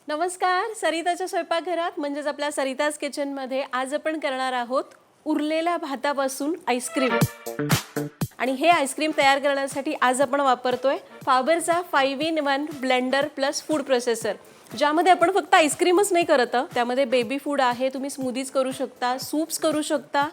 नमस्कार, सरिताच्या स्वयंपाकघरात म्हणजेच आपल्या सरिताज किचनमध्ये आज आपण करणार आहोत उरलेल्या भातापासून आईस्क्रीम. आणि हे आईस्क्रीम तयार करण्यासाठी आज आपण वापरतोय फाबरचा 5-in-1 blender plus food processor, ज्यामध्ये आपण फक्त आईस्क्रीमच नाही करत, त्यामध्ये बेबी फूड आहे, तुम्ही स्मूदीज करू शकता, सूप्स करू शकता,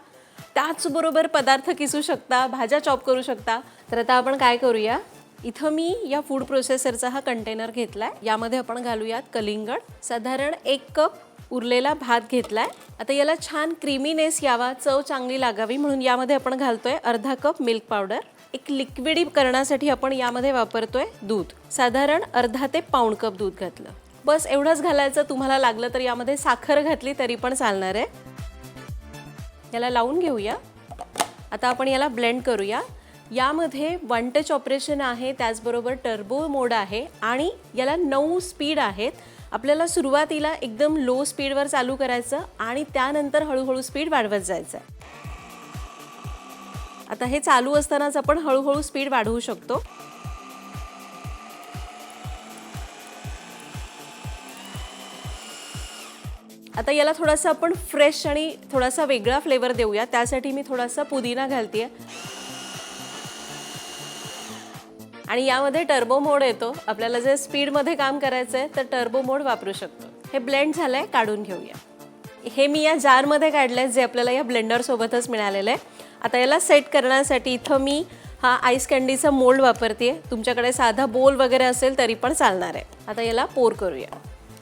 त्याचबरोबर पदार्थ किसू शकता, भाज्या चॉप करू शकता. तर आता आपण काय करूया, इथं मी या फूड प्रोसेसरचा हा कंटेनर घेतलाय, यामध्ये आपण घालूयात कलिंगड, साधारण 1 कप उरलेला भात घेतलाय. आता याला छान क्रीमीनेस यावा, चव चांगली लागावी म्हणून यामध्ये आपण घालतोय अर्धा कप मिल्क पावडर. एक लिक्विड करण्यासाठी आपण यामध्ये वापरतोय दूध, साधारण अर्धा ते पाऊण कप दूध घातलं. बस एवढंच घालायचं. तुम्हाला लागलं तर यामध्ये साखर घातली तरी पण चालणार आहे. याला लावून घेऊया. आता आपण याला ब्लेंड करूया. यामध्ये 1 टच ऑपरेशन आहे, त्याचबरोबर टर्बो मोड आहे आणि याला 9 स्पीड आहेत. आपल्याला सुरुवातीला एकदम लो स्पीडवर चालू करायचं आणि त्यानंतर हळूहळू स्पीड वाढवत जायचं. आता हे चालू असतानाच आपण हळूहळू स्पीड वाढवू शकतो. आता याला थोडासा आपण फ्रेश आणि थोडासा वेगळा फ्लेवर देऊया. त्यासाठी मी थोडासा पुदिना घालतेय आणि यामध्ये टर्बो मोड येतो. आपल्याला जर स्पीडमध्ये काम करायचं आहे तर टर्बो मोड वापरू शकतो. हे ब्लेंड झालंय, काढून घेऊया. हे मी या जारमध्ये काढलंय, जे आपल्याला या ब्लेंडर सोबतच मिळालेलं आहे. आता याला सेट करण्यासाठी इथं मी हा आईस कँडीचा मोल्ड वापरते. तुमच्याकडे साधा बोल वगैरे असेल तरी पण चालणार आहे. आता याला पोर करूया.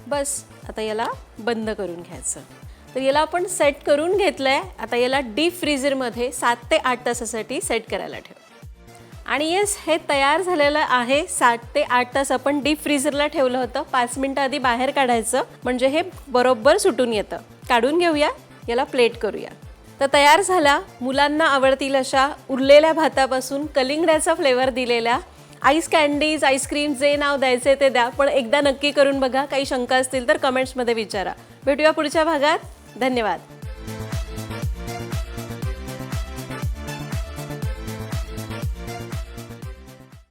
बस आता याला बंद करून घ्यायचं. तर याला आपण सेट करून घेतलंय. आता याला डीप फ्रीझरमध्ये 7 ते 8 तासासाठी सेट करायला ठेव. आणि येस, हे तयार झालेलं आहे. 7 ते 8 तास आपण डीप फ्रीझरला ठेवलं होतं. 5 मिनिटं आधी बाहेर काढायचं, म्हणजे हे बरोबर सुटून येतं. काढून घेऊया. याला प्लेट करूया. तर तयार झाला मुलांना आवडतील अशा उरलेल्या भातापासून कलिंगड्याचा फ्लेवर दिलेल्या आईस कँडीज, आईस्क्रीम, जे नाव द्यायचे ते द्या, पण एकदा नक्की करून बघा. काही शंका असतील तर कमेंट्समध्ये विचारा. भेटूया पुढच्या भागात. धन्यवाद.